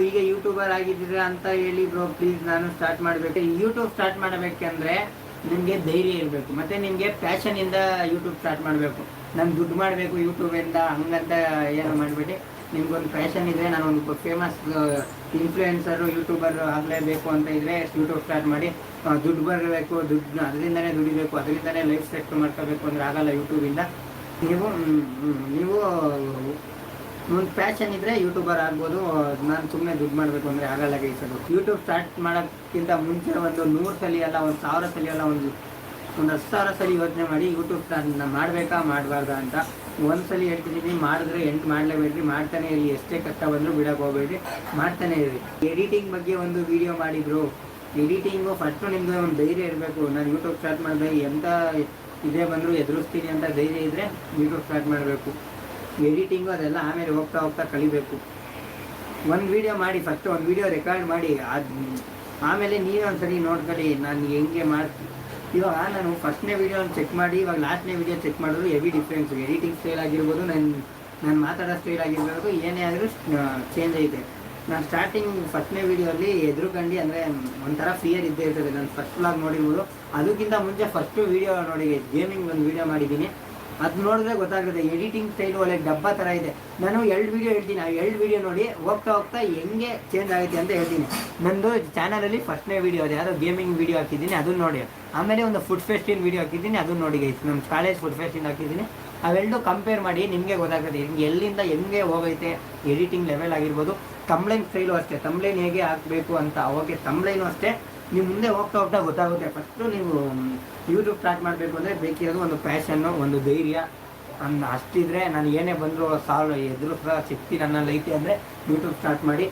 ಈಗ ಯೂಟ್ಯೂಬರ್ ಆಗಿದ್ದೀರಾ ಅಂತ ಹೇಳಿ ಬ್ರೋ ಪ್ಲೀಸ್ ನಾನು ಸ್ಟಾರ್ಟ್ ಮಾಡಬೇಕು. ಯೂಟ್ಯೂಬ್ ಸ್ಟಾರ್ಟ್ ಮಾಡಬೇಕಂದ್ರೆ ನಿಮಗೆ ಧೈರ್ಯ ಇರಬೇಕು, ಮತ್ತು ನಿಮಗೆ ಪ್ಯಾಷನಿಂದ ಯೂಟ್ಯೂಬ್ ಸ್ಟಾರ್ಟ್ ಮಾಡಬೇಕು. ನಾನು ದುಡ್ಡು ಮಾಡಬೇಕು ಯೂಟ್ಯೂಬಿಂದ ಹಂಗಂತ ಏನೋ ಮಾಡಿಬಿಟ್ಟು ನಿಮ್ಗೊಂದು ಪ್ಯಾಷನ್ ಇದ್ದರೆ, ನಾನೊಂದು ಫೇಮಸ್ ಇನ್ಫ್ಲೂಯೆನ್ಸರು ಯೂಟ್ಯೂಬರ್ ಆಗಲೇಬೇಕು ಅಂತ ಇದ್ದರೆ ಯೂಟ್ಯೂಬ್ ಸ್ಟಾರ್ಟ್ ಮಾಡಿ. ದುಡ್ಡು ಬರಬೇಕು, ದುಡ್ಡು ಅದರಿಂದನೇ ದುಡಿಬೇಕು, ಅದರಿಂದನೇ ಲೈಫ್ ಸೆಟ್ ಮಾಡ್ಕೋಬೇಕು ಅಂದರೆ ಆಗಲ್ಲ ಯೂಟ್ಯೂಬಿಂದ. ನೀವು ಒಂದು ಪ್ಯಾಷನ್ ಇದ್ದರೆ ಯೂಟ್ಯೂಬರ್ ಆಗ್ಬೋದು. ನಾನು ಸುಮ್ಮನೆ ದುಡ್ಡು ಮಾಡಬೇಕು ಅಂದರೆ ಆಗಲ್ಲ ಗೈಸದು. ಯೂಟ್ಯೂಬ್ ಸ್ಟಾರ್ಟ್ ಮಾಡೋಕ್ಕಿಂತ ಮುಂಚೆ ಒಂದು 100 ಸಲ ಅಲ್ಲ, ಒಂದು 1000 ಸಲ ಅಲ್ಲ, ಒಂದು 10,000 ಸಲ ಯೋಚನೆ ಮಾಡಿ ಯೂಟ್ಯೂಬ್ ಸ್ಟಾರ್ಟ್ ಮಾಡಬೇಕಾ ಮಾಡಬಾರ್ದಾ ಅಂತ. ಒಂದು ಸಲ ಹೇಳ್ತಿದ್ದೀನಿ, ಮಾಡಿದ್ರೆ ಮಾಡಲೇಬೇಡ್ರಿ, ಮಾಡ್ತಾನೆ ಇರಿ. ಎಷ್ಟೇ ಕಷ್ಟ ಬಂದರೂ ಬಿಡೋಕೆ ಹೋಗ್ಬೇಡ್ರಿ, ಮಾಡ್ತಾನೆ ಇರಿ. ಎಡಿಟಿಂಗ್ ಬಗ್ಗೆ ಒಂದು ವಿಡಿಯೋ ಮಾಡಿದ್ರು. ಎಡಿಟಿಂಗು ಫಸ್ಟು ನಿಮಗೆ ಒಂದು ಧೈರ್ಯ ಇರಬೇಕು. ನಾನು ಯೂಟ್ಯೂಬ್ ಸ್ಟಾರ್ಟ್ ಮಾಡಿದೆ, ಎಂಥ ಇದೇ ಬಂದರೂ ಎದುರಿಸ್ತೀನಿ ಅಂತ ಧೈರ್ಯ ಇದ್ದರೆ ಯೂಟ್ಯೂಬ್ ಸ್ಟಾರ್ಟ್ ಮಾಡಬೇಕು. ಎಡಿಟಿಂಗು ಅದೆಲ್ಲ ಆಮೇಲೆ ಹೋಗ್ತಾ ಹೋಗ್ತಾ ಕಲಿಬೇಕು. ಒಂದು ವೀಡಿಯೋ ಮಾಡಿ, ಫಸ್ಟ್ ಒಂದು ವೀಡಿಯೋ ರೆಕಾರ್ಡ್ ಮಾಡಿ, ಆಮೇಲೆ ನೀವೇ ಒಂದು ಸರಿ ನೋಡ್ಕೊಳ್ಳಿ ನಾನು ಹೆಂಗೆ ಮಾಡ್ತೀನಿ. ಇವಾಗ ನಾನು ಫಸ್ಟ್ನೇ ವೀಡಿಯೋ ಚೆಕ್ ಮಾಡಿ ಇವಾಗ ಲಾಸ್ಟ್ನೇ ವೀಡಿಯೋ ಚೆಕ್ ಮಾಡಿದ್ರು ಹೆವಿ ಡಿಫ್ರೆನ್ಸು. ಎಡಿಟಿಂಗ್ ಸ್ಟೈಲ್ ಆಗಿರ್ಬೋದು, ನಾನು ಮಾತಾಡೋ ಸ್ಟೈಲ್ ಆಗಿರ್ಬೋದು, ಏನೇ ಆದರೂ ಚೇಂಜ್ ಐತೆ. ನಾನು ಸ್ಟಾರ್ಟಿಂಗ್ ಫಸ್ಟ್ನೇ ವೀಡಿಯೋಲ್ಲಿ ಎದುರುಗಂಡು ಅಂದರೆ ಒಂಥರ ಫಿಯರ್ ಇದ್ದೇ ಇರ್ತದೆ. ನಾನು ಫಸ್ಟ್ ವ್ಲಾಗ್ ನೋಡಿರ್ಬೋದು, ಅದಕ್ಕಿಂತ ಮುಂಚೆ ಫಸ್ಟು ವೀಡಿಯೋ ನೋಡಿ ಗೇಮಿಂಗ್ ಒಂದು ವೀಡಿಯೋ ಮಾಡಿದ್ದೀನಿ. ಅದು ನೋಡಿದ್ರೆ ಗೊತ್ತಾಗುತ್ತೆ ಎಡಿಟಿಂಗ್ ಸ್ಟೈಲು ಒಳ್ಳೆ ಡಬ್ಬ ಥರ ಇದೆ. ನಾನು 2 ವೀಡಿಯೋ ಹೇಳ್ತೀನಿ, ಆ 2 ವೀಡಿಯೋ ನೋಡಿ ಹೋಗ್ತಾ ಹೋಗ್ತಾ ಹೆಂಗೆ ಚೇಂಜ್ ಆಗುತ್ತೆ ಅಂತ ಹೇಳ್ತೀನಿ. ನಂದು ಚಾನಲಲ್ಲಿ ಫಸ್ಟ್ನೇ ವೀಡಿಯೋ ಅದು ಯಾವುದೋ ಗೇಮಿಂಗ್ ವೀಡಿಯೋ ಹಾಕಿದ್ದೀನಿ, ಅದನ್ನು ನೋಡಿ. ಆಮೇಲೆ ಒಂದು ಫುಡ್ ಫೆಸ್ಟಿನ ವೀಡಿಯೋ ಹಾಕಿದ್ದೀನಿ, ಅದನ್ನು ನೋಡಿ ಗೈಸ್. ನಮ್ಮ ಕಾಲೇಜ್ ಫುಡ್ ಫೆಸ್ಟಿಂದ ಹಾಕಿದ್ದೀನಿ. ಅವೆರಡು ಕಂಪೇರ್ ಮಾಡಿ ನಿಮಗೆ ಗೊತ್ತಾಗುತ್ತೆ ಹಿಂಗೆ ಎಲ್ಲಿಂದ ಹೆಂಗೆ ಹೋಗೈತೆ ಎಡಿಟಿಂಗ್ ಲೆವೆಲ್ ಆಗಿರ್ಬೋದು. ತಮ್ಲೈನ್ ಸ್ಟೈಲು ಅಷ್ಟೇ, ತಮ್ಲೈನ್ ಹೇಗೆ ಹಾಕಬೇಕು ಅಂತ. ಓಕೆ, ತಮ್ಲೈನು ಅಷ್ಟೇ. ನೀವು ಮುಂದೆ ಹೋಗ್ತಾ ಹೋಗ್ತಾ ಗೊತ್ತಾಗುತ್ತೆ. ಫಸ್ಟು ನೀವು ಯೂಟ್ಯೂಬ್ ಸ್ಟಾರ್ಟ್ ಮಾಡಬೇಕು ಅಂದರೆ ಬೇಕಿರೋದು ಒಂದು ಪ್ಯಾಷನ್ನು, ಒಂದು ಧೈರ್ಯ. ಅಷ್ಟಿದ್ರೆ ನಾನು ಏನೇ ಬಂದರೂ ಎದುರಿಸೋ ಶಕ್ತಿ ನನ್ನಲ್ಲಿ ಐತೆ ಅಂದರೆ ಯೂಟ್ಯೂಬ್ ಸ್ಟಾರ್ಟ್ ಮಾಡಿ.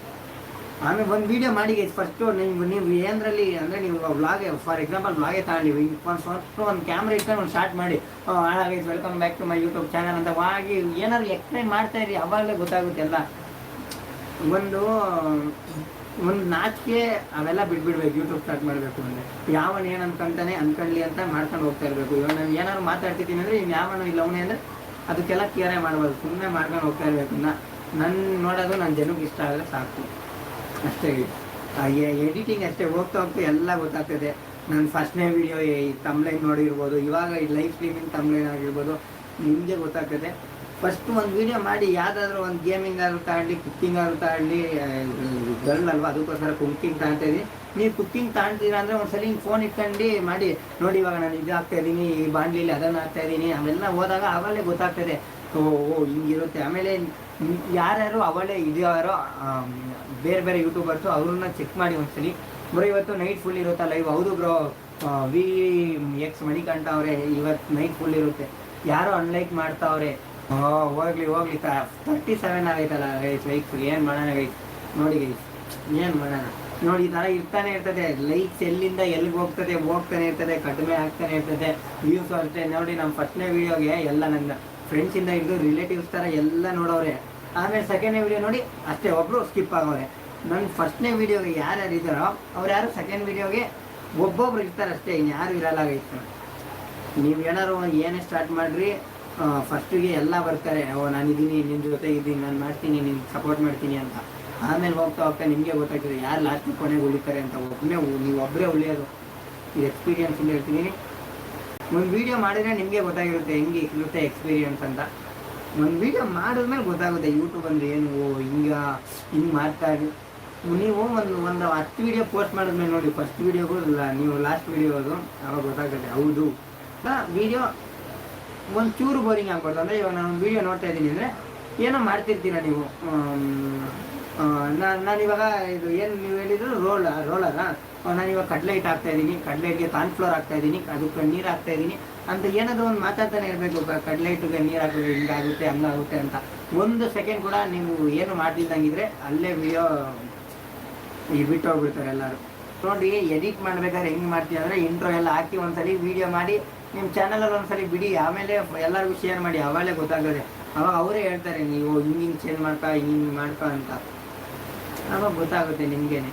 ಆಮೇಲೆ ಒಂದು ವೀಡಿಯೋ ಮಾಡಿ ಫಸ್ಟು ನೀವು ಏನರಲ್ಲಿ ಅಂದರೆ ನೀವು ವ್ಲಾಗೆ, ಫಾರ್ ಎಕ್ಸಾಂಪಲ್ ವ್ಲಾಗೆ ತಗೊಂಡಿವಿ, ಫಸ್ಟ್ ಒಂದು ಕ್ಯಾಮ್ರಾ ಇಟ್ಕೊಂಡು ಒಂದು ಸ್ಟಾರ್ಟ್ ಮಾಡಿ, ಹಾಗಾಗಿ welcome back to my YouTube channel ಅಂತ ಹೋಗಿ ಏನಾದ್ರು ಎಕ್ಸ್ಪ್ಲೈನ್ ಮಾಡ್ತಾಯಿರಿ, ಅವಾಗಲೇ ಗೊತ್ತಾಗುತ್ತೆ ಎಲ್ಲ. ಒಂದು ನಾಚಿಕೆ ಅವೆಲ್ಲ ಬಿಟ್ಬಿಡ್ಬೇಕು ಯೂಟ್ಯೂಬ್ ಸ್ಟಾರ್ಟ್ ಮಾಡಬೇಕು ಅಂದರೆ. ಯಾವನು ಏನು ಅನ್ಕೊಂತಾನೆ ಅನ್ಕೊಳ್ಳಿ ಅಂತ ಮಾಡ್ಕೊಂಡು ಹೋಗ್ತಾ ಇರಬೇಕು. ಇವಾಗ ನಾನು ಏನಾದ್ರು ಮಾತಾಡ್ತಿದ್ದೀನಿ ಅಂದರೆ ಯಾವನು ಇಲ್ಲ ಅವನೇ ಅಂದರೆ ಅದಕ್ಕೆಲ್ಲ ಕೇರೆ ಮಾಡ್ಬೋದು, ಸುಮ್ಮನೆ ಮಾಡ್ಕೊಂಡು ಹೋಗ್ತಾ ಇರಬೇಕು. ನನ್ನ ನೋಡೋದು ನನ್ನ ಜನಕ್ಕೆ ಇಷ್ಟ ಆದರೆ ಸಾಕು ಅಷ್ಟೇ. ಎಡಿಟಿಂಗ್ ಅಷ್ಟೇ, ಹೋಗ್ತಾ ಹೋಗ್ತಾ ಎಲ್ಲ ಗೊತ್ತಾಗ್ತದೆ. ನಾನು ಫಸ್ಟ್ನೇ ವೀಡಿಯೋ ತಮ್ಲೈನ್ ನೋಡಿರ್ಬೋದು, ಇವಾಗ ಈ ಲೈವ್ ಸ್ಟ್ರೀಮಿಂಗ್ ತಮ್ಲೈನ್ ಆಗಿರ್ಬೋದು, ನಿಮಗೆ ಗೊತ್ತಾಗ್ತದೆ. ಫಸ್ಟ್ ಒಂದು ವೀಡಿಯೋ ಮಾಡಿ, ಯಾವುದಾದ್ರೂ ಒಂದು ಗೇಮಿಂಗ್ ಆದ್ರೂ ತಗೊಳ್ಳಿ, ಕುಕ್ಕಿಂಗ್ ಆದ್ರೂ ತಗೊಳ್ಳಿ. ಗರ್ಲ್ ಅಲ್ವಾ, ಅದಕ್ಕೋಸ್ಕರ ಕುಕ್ಕಿಂಗ್ ತಗೊಳ್ತಾಯಿದ್ದೀನಿ. ನೀವು ಕುಕ್ಕಿಂಗ್ ತಗೊಳ್ತೀರಾ ಅಂದರೆ ಒಂದು ಸಲ ಹಿಂಗೆ ಫೋನ್ ಇಟ್ಕೊಂಡು ಮಾಡಿ ನೋಡಿ, ಇವಾಗ ನಾನು ಇದು ಹಾಕ್ತಾಯಿದ್ದೀನಿ, ಈ ಬಾಂಡ್ಲಿಲಿ ಅದನ್ನು ಹಾಕ್ತಾಯಿದ್ದೀನಿ, ಅವೆಲ್ಲ ಹೋದಾಗ ಅವಲೇ ಗೊತ್ತಾಗ್ತದೆ. ಓ ಹಿಂಗಿರುತ್ತೆ. ಆಮೇಲೆ ಯಾರ್ಯಾರು ಅವಳೇ ಇದೆಯಾರೋ ಬೇರೆ ಬೇರೆ ಯೂಟ್ಯೂಬರ್ಸು ಅವ್ರನ್ನ ಚೆಕ್ ಮಾಡಿ ಒಂದ್ಸಲಿ. ಬ್ರೋ ಇವತ್ತು ನೈಟ್ ಫುಲ್ ಇರುತ್ತಾ ಲೈವ್? ಹೌದು ಬ್ರೋ, VX ಮಣಿಕಂಠ ಅವರೇ ಇವತ್ತು ನೈಟ್ ಫುಲ್ ಇರುತ್ತೆ. ಯಾರೋ ಅನ್ಲೈಕ್ ಮಾಡ್ತಾವ್ರೆ. ಹೋಗ್ಲಿ 37 ಆಗೈತಲ್ಲ ಗೈಸ್ ಲೈಕ್ಸ್. ಏನು ಮಾಡೋಣ ಗೈಸ್, ನೋಡಿ ಗೈಸ್ ಏನು ಮಾಡೋಣ ನೋಡಿ. ಈ ಥರ ಇರ್ತಾನೆ ಇರ್ತದೆ. ಲೈಕ್ಸ್ ಎಲ್ಲಿಂದ ಎಲ್ಲಿಗೆ ಹೋಗ್ತಾನೆ ಇರ್ತದೆ, ಕಡಿಮೆ ಆಗ್ತಾನೆ ಇರ್ತದೆ. ವ್ಯೂಸ್ ಅಷ್ಟೇ ನೋಡಿ. ನಮ್ಮ ಫಸ್ಟ್ನೇ ವೀಡಿಯೋಗೆ ಎಲ್ಲ ನನ್ನ ಫ್ರೆಂಡ್ಸಿಂದ ಹಿಡಿದು ರಿಲೇಟಿವ್ಸ್ ಥರ ಎಲ್ಲ ನೋಡೋರೆ. ಆಮೇಲೆ ಸೆಕೆಂಡ್ನೇ ವೀಡಿಯೋ ನೋಡಿ ಅಷ್ಟೇ ಒಬ್ಬರು ಸ್ಕಿಪ್ ಆಗೋರೆ. ನನ್ನ ಫಸ್ಟ್ನೇ ವೀಡಿಯೋಗೆ ಯಾರ್ಯಾರು ಇದ್ದಾರೋ ಅವ್ರು ಯಾರು ಸೆಕೆಂಡ್ ವೀಡಿಯೋಗೆ ಒಬ್ಬೊಬ್ರು ಇರ್ತಾರೆ ಅಷ್ಟೇ, ಇನ್ನು ಯಾರು ಇರಲ್ಲ ಗೈಸ್. ನೀವು ಏನಾರು ಏನೇ ಸ್ಟಾರ್ಟ್ ಮಾಡಿರಿ, ಫಸ್ಟಿಗೆ ಎಲ್ಲ ಬರ್ತಾರೆ, ನಾನಿದ್ದೀನಿ, ನಿನ್ನ ಜೊತೆ ಇದ್ದೀನಿ, ನಾನು ಮಾಡ್ತೀನಿ, ನಿನ್ನ ಸಪೋರ್ಟ್ ಮಾಡ್ತೀನಿ ಅಂತ. ಆಮೇಲೆ ಹೋಗ್ತಾ ಹೋಗ್ತಾ ನಿಮಗೆ ಗೊತ್ತಾಗ್ತದೆ ಯಾರು ಲಾಸ್ಟ್ ಕೊನೆಗೆ ಉಳಿತಾರೆ ಅಂತ. ನೀವು ಒಬ್ಬರೇ ಉಳಿಯೋದು. ಇದು ಎಕ್ಸ್ಪೀರಿಯನ್ಸ್ ಇಂದ ಹೇಳ್ತೀನಿ. ಒಂದು ವೀಡಿಯೋ ಮಾಡಿದ್ರೆ ನಿಮಗೆ ಗೊತ್ತಾಗಿರುತ್ತೆ ಹೆಂಗೆ ಇರುತ್ತೆ ಎಕ್ಸ್ಪೀರಿಯನ್ಸ್ ಅಂತ. ಒಂದು ವೀಡಿಯೋ ಮಾಡಿದ್ಮೇಲೆ ಗೊತ್ತಾಗುತ್ತೆ ಯೂಟ್ಯೂಬ್ ಅಂದರೆ ಏನು, ಹಿಂಗೆ ಮಾಡ್ತಾ ಇರಿ. ನೀವು ಒಂದು 10 ವೀಡಿಯೋ ಪೋಸ್ಟ್ ಮಾಡಿದ್ಮೇಲೆ ನೋಡಿ, ಫಸ್ಟ್ ವೀಡಿಯೋಗೂ ನೀವು ಲಾಸ್ಟ್ ವೀಡಿಯೋದು ಅವಾಗ ಗೊತ್ತಾಗುತ್ತೆ. ಹೌದು, ವೀಡಿಯೋ ಒಂದು ಚೂರು ಬೋರಿಂಗ್ ಆಗ್ಬಾರ್ದು. ಅಂದರೆ ಇವಾಗ ನಾನು ವೀಡಿಯೋ ನೋಡ್ತಾ ಇದ್ದೀನಿ ಅಂದರೆ ಏನೋ ಮಾಡ್ತಿರ್ತೀರ ನೀವು. ನಾನಿವಾಗ ಇದು ಏನು ನೀವು ಹೇಳಿದ್ರು ರೋಲರ, ನಾನಿವಾಗ ಕಡ್ಲೆ ಹಿಟ್ಟು ಹಾಕ್ತಾಯಿದ್ದೀನಿ, ಕಡ್ಲೆ ಹಿಟ್ಟಿಗೆ ಕಾರ್ನ್ಫ್ಲೋರ್ ಹಾಕ್ತಾಯಿದ್ದೀನಿ, ಅದಕ್ಕೆ ನೀರು ಹಾಕ್ತಾಯಿದ್ದೀನಿ ಅಂತ ಏನಾದರೂ ಒಂದು ಮಾತಾಡ್ತಾನೆ ಇರಬೇಕು. ಕಡ್ಲೆ ಹಿಟ್ಟಿಗೆ ನೀರು ಹಾಕಿದ್ರೆ ಹಿಂಗಾಗುತ್ತೆ ಹಂಗಾಗುತ್ತೆ ಅಂತ. 1 ಸೆಕೆಂಡ್ ಕೂಡ ನೀವು ಏನು ಮಾಡ್ತಿದ್ದಂಗಿದ್ರೆ ಅಲ್ಲೇ ವೀಡಿಯೋ ಬಿಟ್ಟು ಹೋಗ್ಬಿಡ್ತಾರೆ ಎಲ್ಲರೂ. ನೋಡಿ, ಎಡಿಟ್ ಮಾಡ್ಬೇಕಾದ್ರೆ ಹೆಂಗೆ ಮಾಡ್ತೀವಿ ಅಂದರೆ ಇಂಟ್ರೋ ಎಲ್ಲ ಹಾಕಿ ಒಂದ್ಸಲಿ ವೀಡಿಯೋ ಮಾಡಿ ನಿಮ್ಮ ಚಾನಲಲ್ಲಿ ಒಂದ್ಸಲಿ ಬಿಡಿ, ಆಮೇಲೆ ಎಲ್ಲರಿಗೂ ಶೇರ್ ಮಾಡಿ. ಅವಾಗಲೇ ಗೊತ್ತಾಗೋದೆ. ಅವಾಗ ಅವರೇ ಹೇಳ್ತಾರೆ ನೀವು ಹಿಂಗೆ ಚೇಂಜ್ ಹಿಂಗೆ ಮಾಡ್ಕೊ ಅಂತ. ಅವಾಗ ಗೊತ್ತಾಗುತ್ತೆ ನಿಮಗೇನೆ.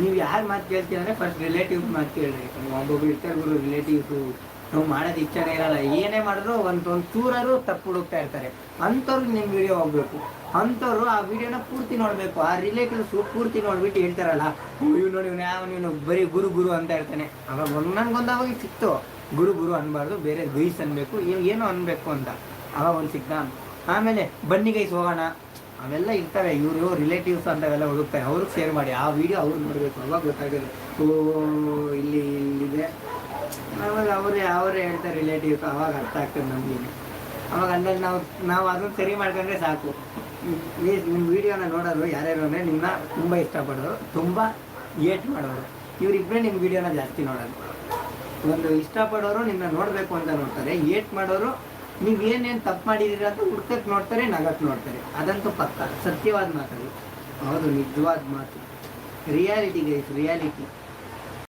ನೀವು ಯಾರು ಮಾತು ಕೇಳ್ತೀರ ಅಂದರೆ ಫಸ್ಟ್ ರಿಲೇಟಿವ್ಸ್ ಮಾತು ಕೇಳ್ರಿ. ಒಬ್ಬೊಬ್ರು ಇರ್ತಾರೆ ಗುರು ರಿಲೇಟಿವ್ಸು, ನಾವು ಮಾಡೋದು ಇಚ್ಛೆನೇ ಇರಲ್ಲ, ಏನೇ ಮಾಡಿದ್ರು ಒಂದು ಚೂರಾರು ತಪ್ಪು ಹುಡುಕ್ತಾ ಇರ್ತಾರೆ. ಅಂಥವ್ರಿಗೆ ನಿಮ್ಮ ವಿಡಿಯೋ ಹೋಗ್ಬೇಕು. ಅಂಥವ್ರು ಆ ವಿಡಿಯೋನ ಪೂರ್ತಿ ನೋಡಬೇಕು. ಆ ರಿಲೇಟಿವ್ಸು ಪೂರ್ತಿ ನೋಡ್ಬಿಟ್ಟು ಹೇಳ್ತಾರಲ್ಲ, ಇವ್ ನೋಡಿ ನೀನು ಬರೀ ಗುರು ಗುರು ಅಂತ ಇರ್ತಾನೆ. ಅವಾಗ ನನಗೊಂದಾವಾಗ ಸಿಕ್ತು, ಗುರು ಗುರು ಅನ್ಬಾರ್ದು, ಬೇರೆ ಗೈಸ್ ಅನ್ಬೇಕು, ಏನೋ ಅನ್ಬೇಕು ಅಂತ. ಅವಾಗ ಒಂದು ಸಿಕ್ತ. ಆಮೇಲೆ ಬನ್ನಿ ಗೈಸ್ ಹೋಗೋಣ ಅವೆಲ್ಲ ಇರ್ತವೆ. ಇವರು ರಿಲೇಟಿವ್ಸ್ ಅಂತಾವೆಲ್ಲ ಹುಡುಕ್ತಾರೆ, ಅವ್ರಿಗೆ ಶೇರ್ ಮಾಡಿ ಆ ವಿಡಿಯೋ ಅವ್ರು ನೋಡಬೇಕು. ಅವಾಗ ಗೊತ್ತಾಗೋದು ಇಲ್ಲಿದೆ. ಆವಾಗ ಅವರೇ ಹೇಳ್ತಾರೆ ರಿಲೇಟಿವ್ಸ್. ಅವಾಗ ಅರ್ಥ ಆಗ್ತದೆ ನಮಗೆ. ಅವಾಗ ಅಂದಾಗ ನಾವು ಅದನ್ನು ಸರಿ ಮಾಡ್ಕೊಂಡ್ರೆ ಸಾಕು. ನಿಮ್ಮ ವಿಡಿಯೋನ ನೋಡೋರು ಯಾರ್ಯಾರು ಅಂದರೆ ನಿಮ್ಮನ್ನ ತುಂಬ ಇಷ್ಟಪಡೋರು, ತುಂಬ ಏಟ್ ಮಾಡೋರು, ಇವರಿಬ್ಬರೇ ನಿಮ್ಮ ವಿಡಿಯೋನ ಜಾಸ್ತಿ ನೋಡೋದು. ಒಂದು ಇಷ್ಟಪಡೋರು ನಿಮ್ಮನ್ನ ನೋಡಬೇಕು ಅಂತ ನೋಡ್ತಾರೆ, ಏಟ್ ಮಾಡೋರು ನೀವು ಏನೇನು ತಪ್ಪು ಮಾಡಿದ್ದೀರ ಅಂತ ಹುಡ್ಕಕ್ಕೆ ನೋಡ್ತಾರೆ, ನಗಕ್ಕೆ ನೋಡ್ತಾರೆ. ಅದಂತೂ ಪಕ್ಕ ಸತ್ಯವಾದ ಮಾತದು. ಹೌದು, ನಿಜವಾದ ಮಾತು. Reality guys, reality.